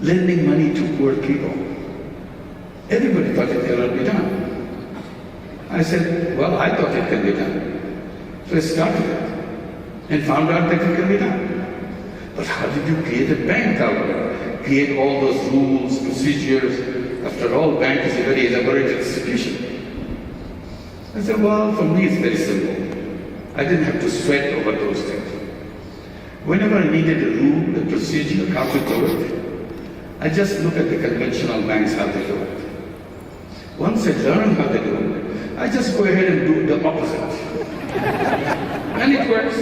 lending money to poor people. Everybody thought it cannot be done. I said, well, I thought it can be done. So I started it and found out that it can be done. But how did you create a bank out there? Create all those rules, procedures. After all, bank is a very elaborate institution. I said, well, for me it's very simple. I didn't have to sweat over those things. Whenever I needed a rule, a procedure, how to do it, I just look at the conventional banks, how they do it. Once I learn how they do it, I just go ahead and do the opposite. And it works.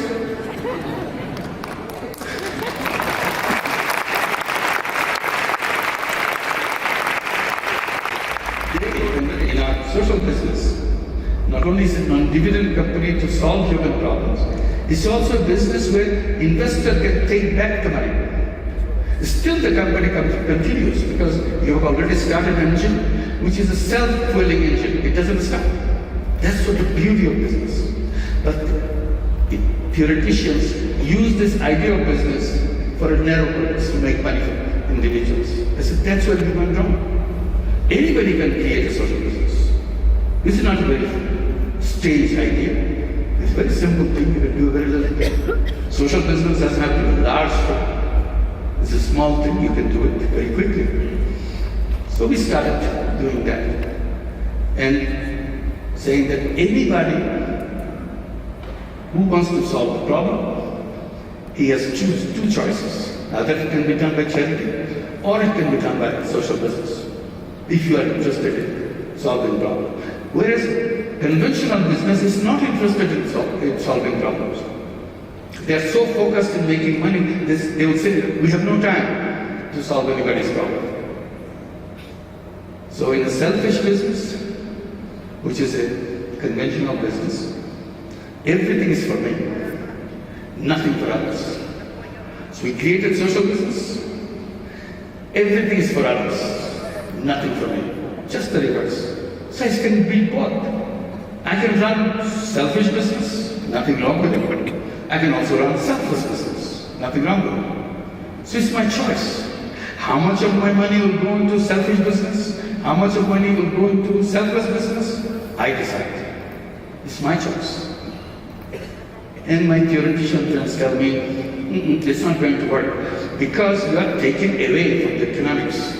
In our social business, not only is it a non-dividend company to solve human problems, it's also a business where investors can take back the money. Still the company continues because you have already started an engine which is a self-fueling engine. It doesn't stop. That's what the beauty of business. But theoreticians use this idea of business for a narrow purpose, to make money for individuals. I said, that's where we went wrong. Anybody can create a social business. This is not a very strange idea. It's a very simple thing. You can do very little. Social business doesn't have to be large scale. It's a small thing. You can do it very quickly. So we started doing that and saying that anybody who wants to solve the problem, he has to choose two choices. Either it can be done by charity or it can be done by social business, if you are interested in solving problems. Whereas conventional business is not interested in solving problems. They are so focused in making money, they will say, we have no time to solve anybody's problem. So in a selfish business, which is a conventional business, everything is for me, nothing for others. So we created social business, everything is for others, nothing for me, just the reverse. So I can be both. I can run selfish business, nothing wrong with it. I can also run selfless business, nothing wrong with it. So it's my choice. How much of my money will go into selfish business? How much of money will go into selfless business? I decide. It's my choice. And my theoretician friends tell me, it's not going to work because you are taken away from the economics.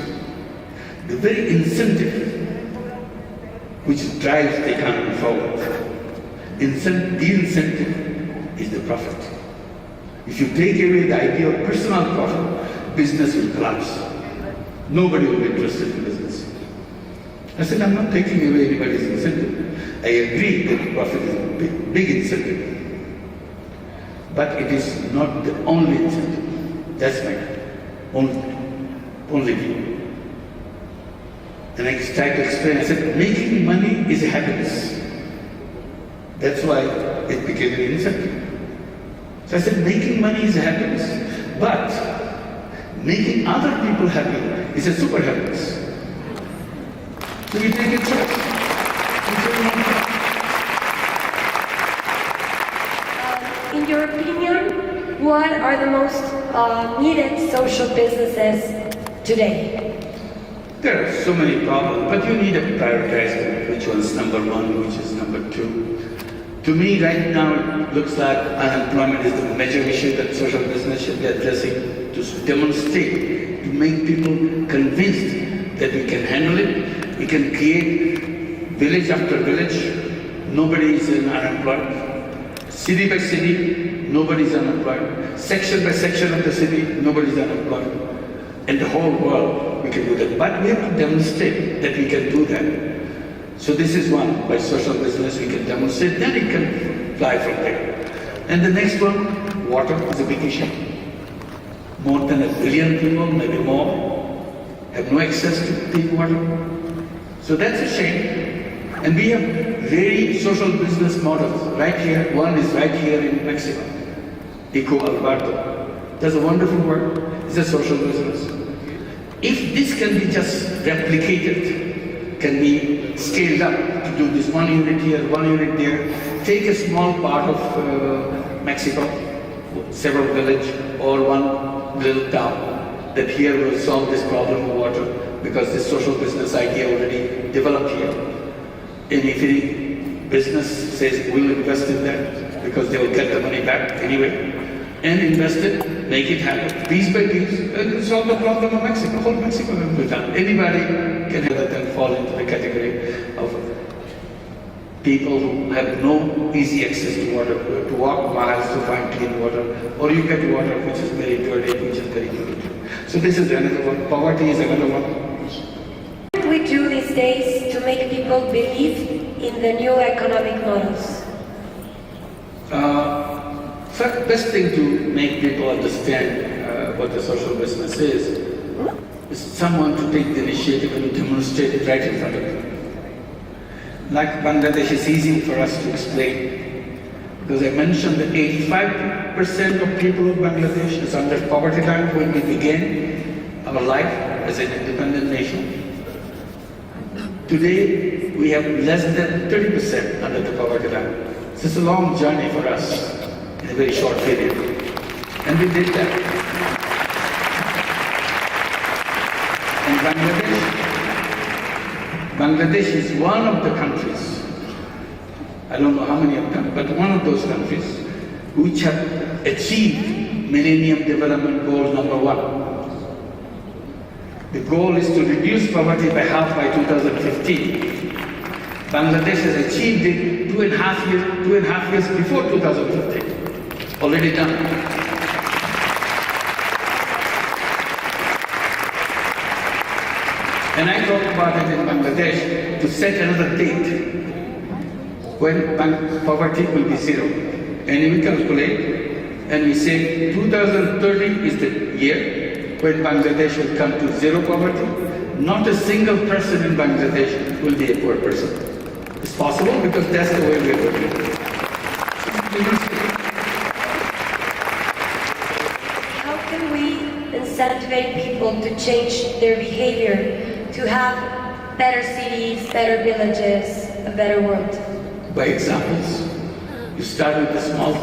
The very incentive which drives the economy forward. The incentive is the profit. If you take away the idea of personal profit, business will collapse. Nobody will be interested in business. I said, I'm not taking away anybody's incentive. I agree that profit is a big incentive. But it is not the only incentive. That's my only view. And I tried to explain, I said, making money is a happiness. That's why it became an incentive. So I said, making money is a happiness, but making other people happy is a super happiness. So you take a choice. In your opinion, what are the most needed social businesses today? There are so many problems, but you need to prioritize them. Which one's number one, which is number two. To me, right now, it looks like unemployment is the major issue that social business should be addressing, to demonstrate, to make people convinced that we can handle it. We can create village after village. Nobody is unemployed. City by city, nobody is unemployed. Section by section of the city, nobody is unemployed. In the whole world, we can do that. But we have to demonstrate that we can do that. So this is one, by social business we can demonstrate, then it can fly from there. And the next one, water is a big issue. More than 1 billion people, maybe more, have no access to clean water. So that's a shame. And we have very social business models right here. One is right here in Mexico, Eco Alberto. Does a wonderful work. It's a social business. If this can be just replicated, can be scaled up to do this 1 unit here, 1 unit there, take a small part of Mexico, several village or one little town, that here will solve this problem of water because this social business idea already developed here. And if any business says we'll invest in that because they will get the money back anyway, and invest it, make it happen, piece by piece, and solve the problem of Mexico. Whole Mexico will be done. Anybody can have that and fall into the category of people who have no easy access to water, to walk miles to find clean water, or you get water which is very dirty, which is very polluted. So this is another one. Poverty is another one. What can we do these days to make people believe in the new economic models? The best thing to make people understand what the social business is someone to take the initiative and demonstrate it right in front of them. Like Bangladesh, is easy for us to explain because I mentioned that 85% of people of Bangladesh is under poverty line when we began our life as an independent nation. Today, we have less than 30% under the poverty line. So it's a long journey for us in a very short period. And we did that. And Bangladesh is one of the countries, I don't know how many of them, but one of those countries which have achieved Millennium Development Goal number 1. The goal is to reduce poverty by half by 2015. Bangladesh has achieved it 2.5 years before 2015. Already done. And I talk about it in Bangladesh to set another date when poverty will be 0. And we calculate and we say 2030 is the year when Bangladesh will come to 0 poverty. Not a single person in Bangladesh will be a poor person. It's possible because that's the way we're working. How can we incentivize people to change their behavior, to have better cities, better villages, a better world? By examples. You start with the small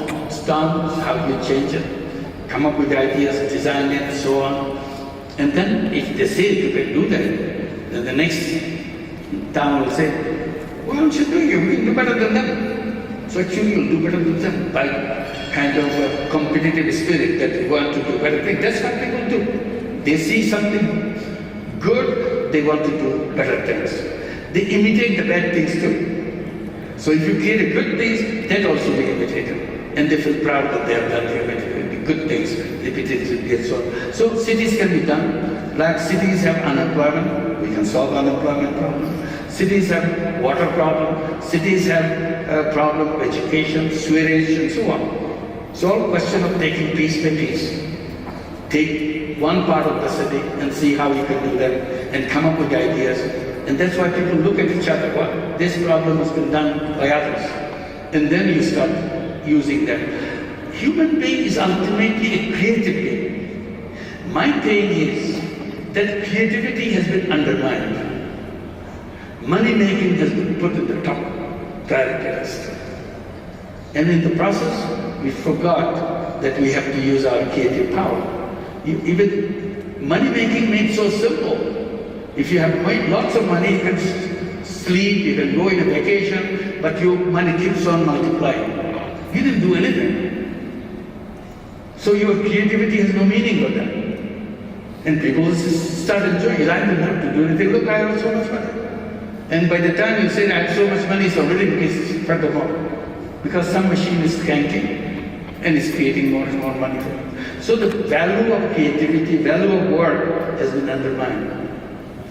towns, how you change it, come up with ideas, design it, and so on. And then if they say you can do that, then the next town will say, why aren't you doing it? We can do better than them. So actually you'll do better than them by kind of a competitive spirit that you want to do better things. That's what people do. They see something good, they want to do better things. They imitate the bad things too. So if you create good things, that also be imitated. And they feel proud that they have done the good things, repeatedly and so on. So cities can be done. Like cities have unemployment, we can solve unemployment problem. Cities have water problem, cities have a problem of education, sewerage and so on. It's all a question of taking piece by piece. Take one part of the city and see how you can do that and come up with ideas. And that's why people look at each other. Well, this problem has been done by others. And then you start using that. Human being is ultimately a creative being. My pain is that creativity has been undermined. Money making has been put in the top priority list. And in the process, we forgot that we have to use our creative power. Even money making made so simple. If you have lots of money, you can sleep, you can go on a vacation, but your money keeps on multiplying. You didn't do anything. So your creativity has no meaning for them. And people start enjoying it. I didn't have to do anything. Look, I have so much money. And by the time you say I have so much money, it's already in front of all. Because some machine is cranking and is creating more and more money for you. So the value of creativity, value of work has been undermined.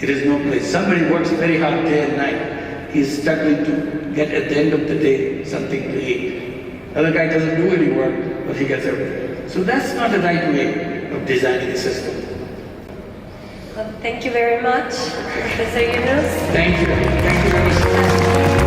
It is no place. Somebody works very hard day and night. He's struggling to get at the end of the day something to eat. Other guy doesn't do any work, but he gets everything. So that's not the right way of designing a system. Well, thank you very much, Professor Yunus. Thank you. Thank you very much.